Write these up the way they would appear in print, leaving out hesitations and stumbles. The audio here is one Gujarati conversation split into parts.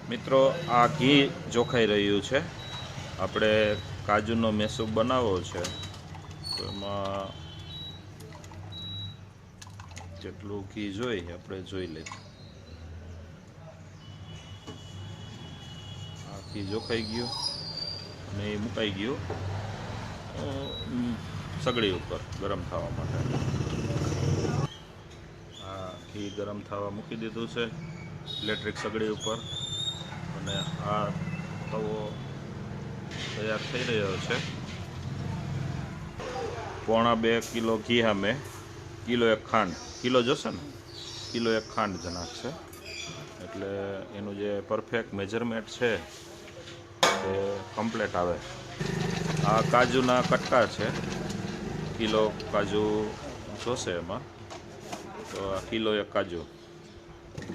મિત્રો, આ ઘી જોખાઈ રહ્યું છે. આપણે કાજુનો મેસૂબ બનાવવો છે, તો એમાં જેટલું ઘી જોઈએ આપણે જોઈ લઈએ. આ ઘી જોખાઈ ગયું અને એ મુકાઈ ગયું સગડી ઉપર ગરમ થવા માટે. આ ઘી ગરમ થવા મૂકી દીધું છે ઇલેક્ટ્રિક સગડી ઉપર, અને આ તવો તૈયાર થઈ રહ્યો છે. 1.25 કિલો ઘી સામે કિલો 1 ખાંડ, કિલો જોશે ને, કિલો 1 ખાંડ જ નાખશે, એટલે એનું જે પરફેક્ટ મેજરમેન્ટ છે એ કમ્પ્લેટ આવે. આ કાજુના કટકા છે, કિલો કાજુ જોશે એમાં, તો આ કિલો 1 કાજુ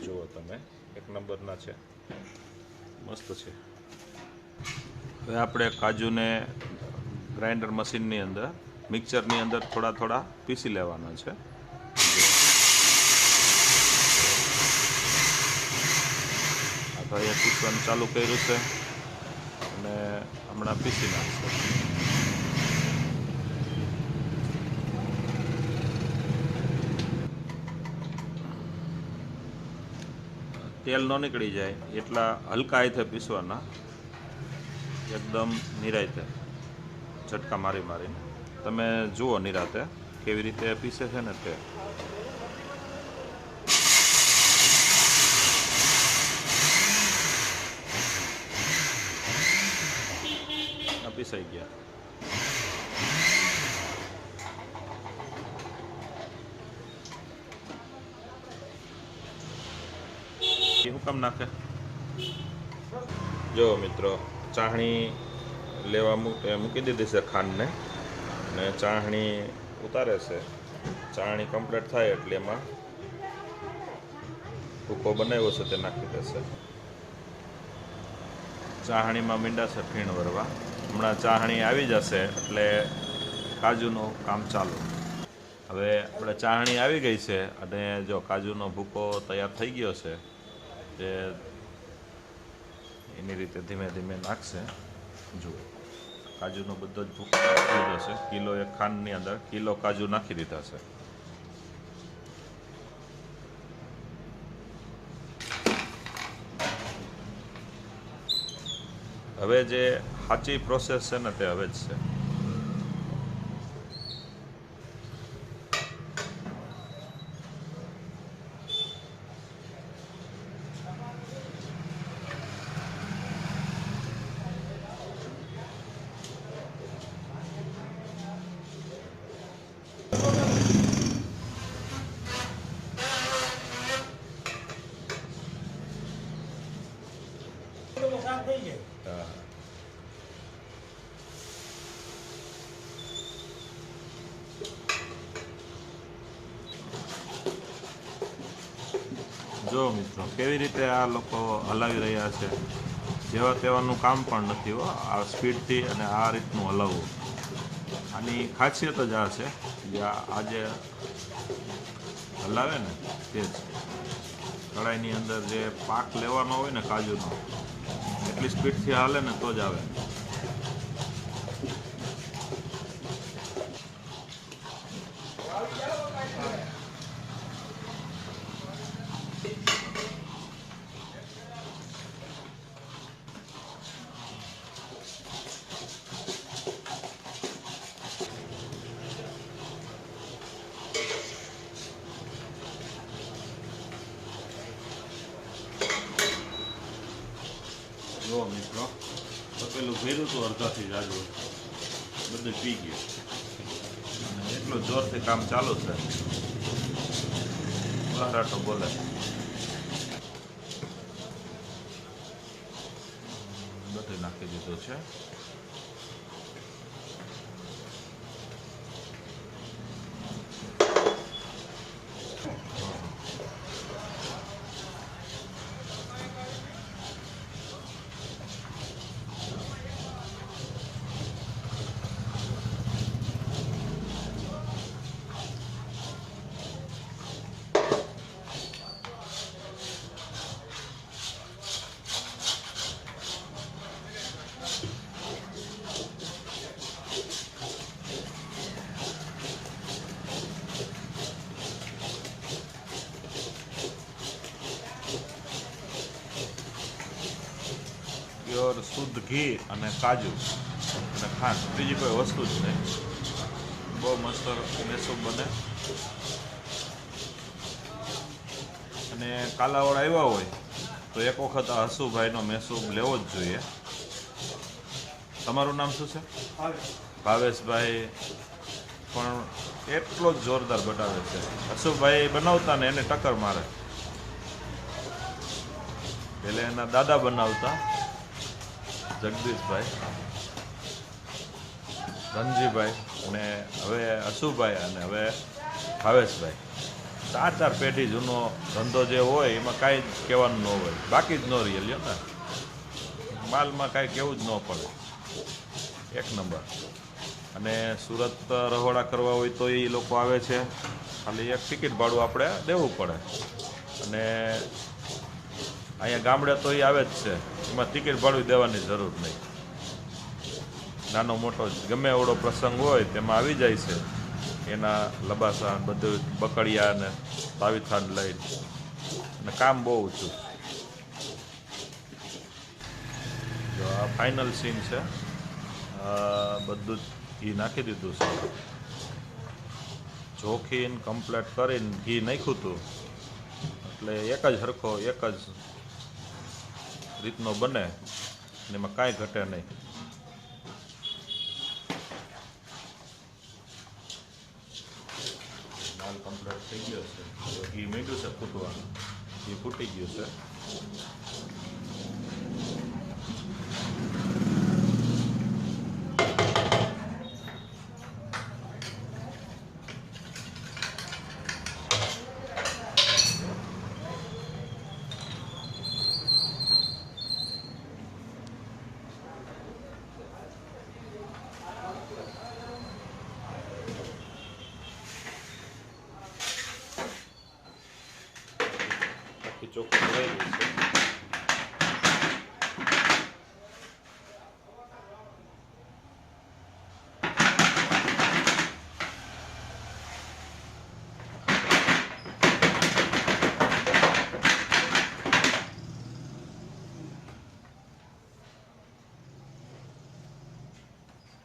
જુઓ તમે, 1 નંબરના છે, મસ્ત છે. હવે આપણે કાજુને ગ્રાઇન્ડર મશીનની અંદર, મિક્સરની અંદર થોડા થોડા પીસી લેવાના છે. આ ભાઈએ પીસવાનું ચાલુ કર્યું છે અને હમણાં પીસી નાખશે. તેલ ન નીકળી જાય એટલા હલકા હાથે પીસવાના, એકદમ નિરાંતે ઝટકા મારી મારીને. તમે જુઓ નિરાંતે કેવી રીતે પીસે છે ને તે. આ પીસાઈ ગયા. એ હું કામ નાખે? જો મિત્રો, ચાહણી લેવા મૂકી દીધી છે ખાંડને, અને ચાહણી ઉતારે છે. ચાહણી કમ્પ્લીટ થાય એટલે એમાં ભૂકો બનાવ્યો છે તે નાખી દેશે. ચાહણીમાં મીંડાશે ફીણ વરવા. હમણાં ચાહણી આવી જશે એટલે કાજુનું કામ ચાલુ. હવે આપણે ચાહણી આવી ગઈ છે અને જો કાજુનો ભૂકો તૈયાર થઈ ગયો છે, જે એની રીતે ધીમે ધીમે નાખશે. જુઓ, કાજુનો બધો જ ભૂકો નાખી દીધો છે. કિલો 1 ખાંડની અંદર કિલો કાજુ નાખી દીધા છે. હવે જે સાચી પ્રોસેસ છે ને તે હવે જ છે. હા. જો મિત્રો, કેવી રીતે આ લોકો હલાવી રહ્યા છે. જેવા તેવાનું કામ પણ નથી હો, આ સ્પીડથી અને આ રીતનું હલાવવું. આની ખાસિયત જ આ છે, જે આજે હલાવે ને તે જ. કઢાઈની અંદર જે પાક લેવાનો હોય ને કાજુનો, એટલી સ્પીડથી હાલે ને તો જ આવે. જો મિત્રો, તો પેલું ભર્યું હતું અડધાથી જાજુ, બધું પી ગયું, અને એટલું જોરથી કામ ચાલુ છે. બહારાટો બોલે. બધું નાખી દીધું છે. પ્યોર શુદ્ધ ઘી અને કાજુ અને ખાંડ, બીજી કોઈ વસ્તુ જ નહીં. બહુ મસ્ત મેસૂબ બને. અને કાલાવડ આવ્યા હોય તો એક વખત આ હસુભાઈનો મેસૂબ લેવો જ જોઈએ. તમારું નામ શું છે? ભાવેશભાઈ પણ એટલો જ જોરદાર બનાવે છે. હસુભાઈ બનાવતા ને એને ટક્કર મારે. એટલે એના દાદા બનાવતા જગદીશભાઈ, ધનજીભાઈ અને હવે હસુભાઈ અને હવે ભાવેશભાઈ, 4 પેઢી જૂનો ધંધો જે હોય એમાં કાંઈ જ કહેવાનું ન હોય, બાકી જ ન રહી લ્યો ને, માલમાં કાંઈ કહેવું જ ન પડે. એક નંબર. અને સુરત રહોડા કરવા હોય તો એ લોકો આવે છે, ખાલી એક ટિકિટ ભાડું આપણે દેવું પડે. અને અહીંયા ગામડે તો એ આવે જ છે, એમાં ટિકિટ ભાડું દેવાની જરૂર નહીં. નાનો મોટો ગમે એવડો પ્રસંગ હોય તેમાં આવી જાય છે. એના લબાસા બધું બકડિયા અને તાવીથાન લઈને, અને કામ બહુ ઊંચું. જો આ ફાઇનલ સીન છે. બધું જ ઘી નાખી દીધું છે, ચોખીને કમ્પ્લીટ કરીને ઘી નાખ્યું હતું, એટલે એક જ હરખો એક જ રીતનો બને અને એમાં કાંઈ ઘટે નહીં. માલ કમ્પ્લીટ થઈ ગયો છે. ઘી મીઠું છે ફૂટવાનું, ઘી ફૂટી ગયું છે. ચોખ્ખું રહી ગયું છે.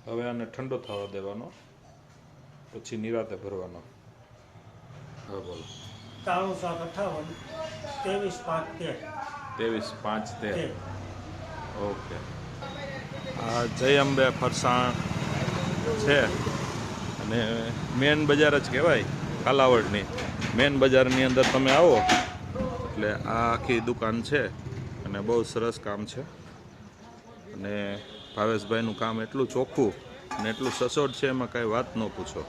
હવે આને ઠંડો થવા દેવાનો, પછી નિરાતે ભરવાનો. હવે બોલો. 23/5/13. ઓકે. આ જય અંબે ફરસાણ છે અને મેન બજાર જ કહેવાય કાલાવડની. મેન બજારની અંદર તમે આવો એટલે આ આખી દુકાન છે અને બહુ સરસ કામ છે. અને ભાવેશભાઈનું કામ એટલું ચોખ્ખું અને એટલું સચોટ છે, એમાં કાંઈ વાત ન પૂછો.